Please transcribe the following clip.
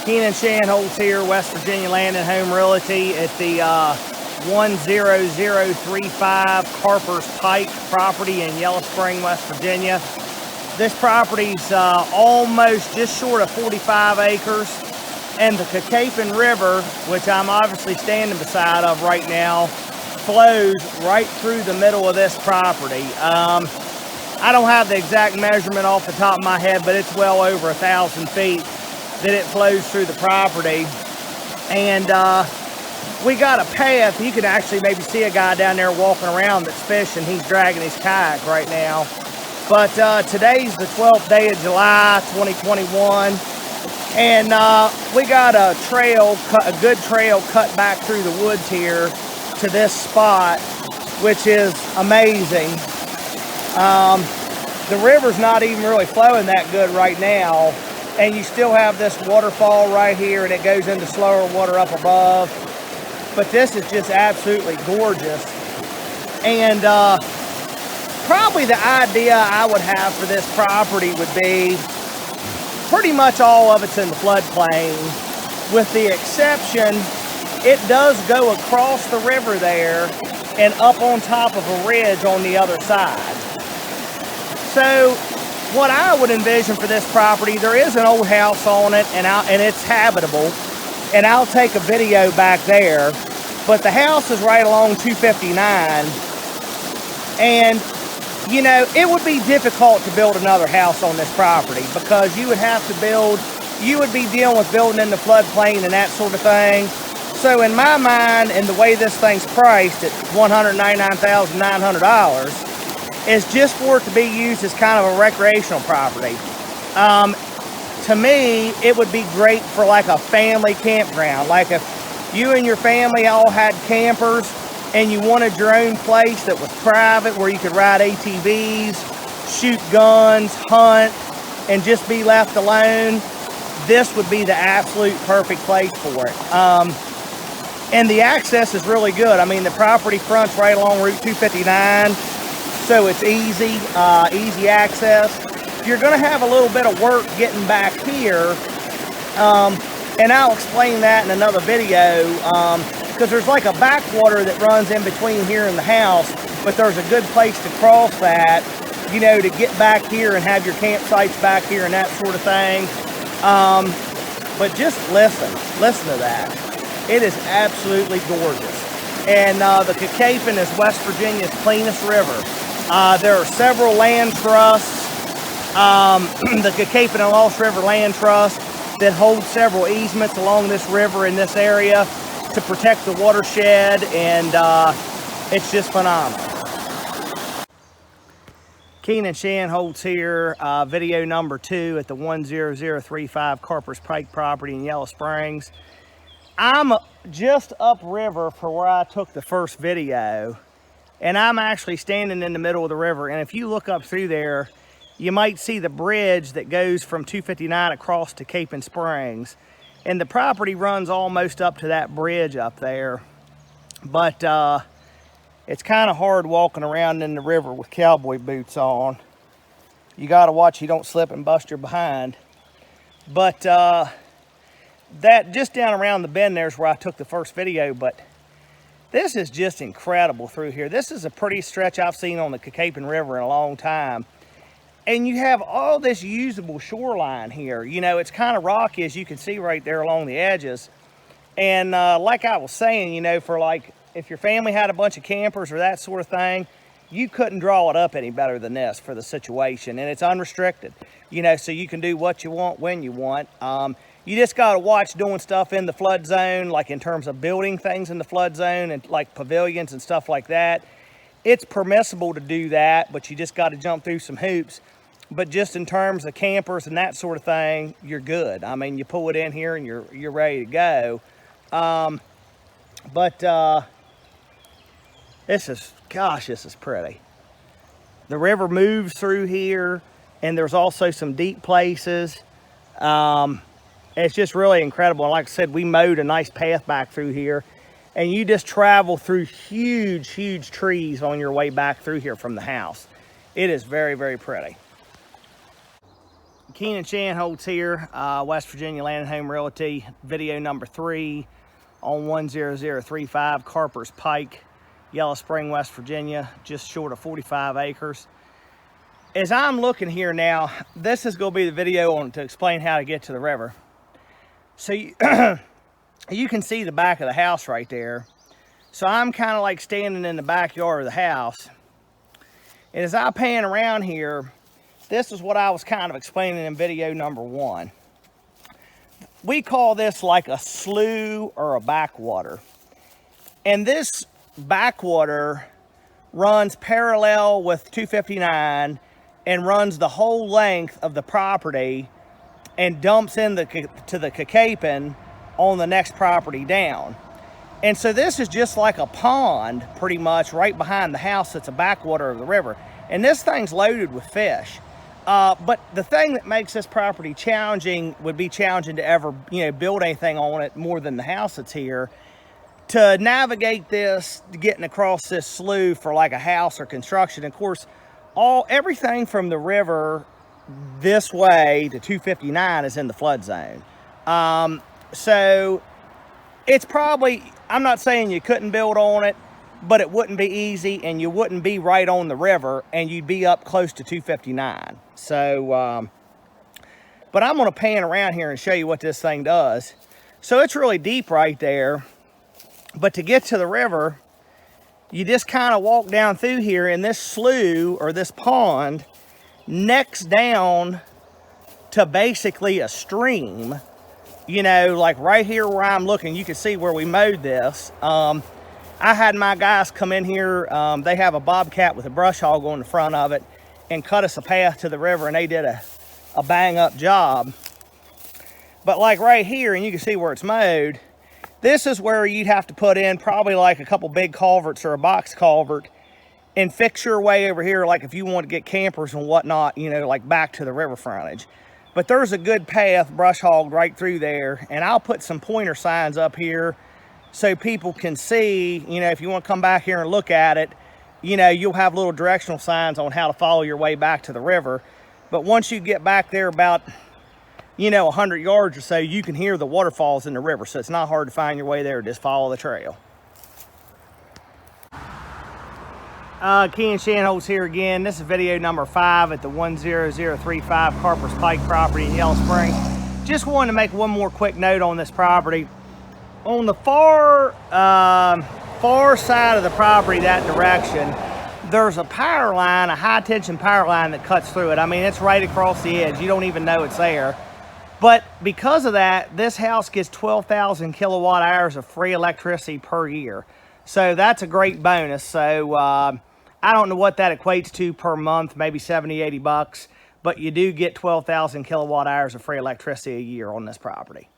Keenan Shanholz here, West Virginia Land and Home Realty at the 10035 Carpers Pike property in Yellow Spring, West Virginia. This property's almost just short of 45 acres, and the CACAPON River, which I'm obviously standing beside of right now, flows right through the middle of this property. I don't have the exact measurement off the top of my head, but it's well over 1,000 feet that it flows through the property. And we got a path. You can actually maybe see a guy down there walking around that's fishing. He's dragging his kayak right now. But today's the 12th day of July 2021, and we got a trail, a good trail cut back through the woods here to this spot, which is amazing. The river's not even really flowing that good right now, and you still have this waterfall right here, and it goes into slower water up above. But this is just absolutely gorgeous. And probably the idea I would have for this property would be pretty much all of it's in the floodplain, with the exception it does go across the river there and up on top of a ridge on the other side. So what I would envision for this property, there is an old house on it, and it's habitable, and I'll take a video back there, but the house is right along 259, and you know, it would be difficult to build another house on this property, because you would have to build, you would be dealing with building in the floodplain and that sort of thing. So in my mind, and the way this thing's priced at $199,900, is just for it to be used as kind of a recreational property. To me, it would be great for like a family campground. Like if you and your family all had campers and you wanted your own place that was private, where you could ride ATVs, shoot guns, hunt, and just be left alone, this would be the absolute perfect place for it. And the access is really good. I mean, the property fronts right along Route 259, so it's easy, easy access. You're gonna have a little bit of work getting back here, and I'll explain that in another video, because there's like a backwater that runs in between here and the house, but there's a good place to cross that, you know, to get back here and have your campsites back here and that sort of thing. But just listen to that. It is absolutely gorgeous. And the CACAPON is West Virginia's cleanest river. There are several land trusts, the CACAPON and Lost River Land Trust, that hold several easements along this river in this area to protect the watershed, and it's just phenomenal. Keenan Shanholz here, video number 2 at the 10035 Carpers Pike property in Yellow Springs. I'm just upriver for where I took the first video, and I'm actually standing in the middle of the river, and if you look up through there, you might see the bridge that goes from 259 across to CACAPON Springs. And the property runs almost up to that bridge up there. But it's kind of hard walking around in the river with cowboy boots on. You got to watch you don't slip and bust your behind. But that just down around the bend there is where I took the first video. But this is just incredible through here. This is the prettiest stretch I've seen on the CACAPON River in a long time. And you have all this usable shoreline here. You know, it's kind of rocky, as you can see right there along the edges. And like I was saying, you know, for like, if your family had a bunch of campers or that sort of thing, you couldn't draw it up any better than this for the situation. And it's unrestricted, you know, so you can do what you want when you want. You just got to watch doing stuff in the flood zone, like in terms of building things in the flood zone and like pavilions and stuff like that. It's permissible to do that, but you just got to jump through some hoops. But just in terms of campers and that sort of thing, you're good. I mean, you pull it in here and you're ready to go. This is pretty. The river moves through here, and there's also some deep places. It's just really incredible. And like I said, we mowed a nice path back through here, and you just travel through huge, huge trees on your way back through here from the house. It is very, very pretty. Keenan Shanholtz here, West Virginia Land and Home Realty, video number 3 on 10035 Carpers Pike, Yellow Spring, West Virginia, just short of 45 acres. As I'm looking here now, this is going to be the video to explain how to get to the river. So you can see the back of the house right there. So I'm kind of like standing in the backyard of the house. And as I pan around here, this is what I was kind of explaining in video number 1. We call this like a slough or a backwater. And this backwater runs parallel with 259 and runs the whole length of the property and dumps in to the CACAPON on the next property down. And so this is just like a pond pretty much right behind the house that's a backwater of the river. And this thing's loaded with fish. But the thing that makes this property challenging would be challenging to ever, build anything on it more than the house that's here. To navigate this, getting across this slough for like a house or construction, of course, everything from the river this way to 259 is in the flood zone. So it's probably, I'm not saying you couldn't build on it, but it wouldn't be easy, and you wouldn't be right on the river, and you'd be up close to 259. So, but I'm going to pan around here and show you what this thing does. So it's really deep right there, but to get to the river, you just kind of walk down through here, and this slough or this pond necks down to basically a stream. Like right here where I'm looking, you can see where we mowed this. I had my guys come in here. They have a bobcat with a brush hog on the front of it and cut us a path to the river, and they did a bang up job. But like right here, and you can see where it's mowed, this is where you'd have to put in probably like a couple big culverts or a box culvert and fix your way over here, like if you want to get campers and whatnot, like back to the river frontage. But there's a good path brush hogged right through there, and I'll put some pointer signs up here so people can see, if you want to come back here and look at it, you'll have little directional signs on how to follow your way back to the river. But once you get back there about, 100 yards or so, you can hear the waterfalls in the river. So it's not hard to find your way there. Just follow the trail. Keenan Shanholtz here again. This is video number 5 at the 10035 Carpers Pike property in Yellow Spring. Just wanted to make one more quick note on this property. On the far side of the property, that direction, there's a power line, a high tension power line that cuts through it. I mean, it's right across the edge. You don't even know it's there. But because of that, this house gets 12,000 kilowatt hours of free electricity per year. So that's a great bonus. So I don't know what that equates to per month, maybe 70, 80 bucks. But you do get 12,000 kilowatt hours of free electricity a year on this property.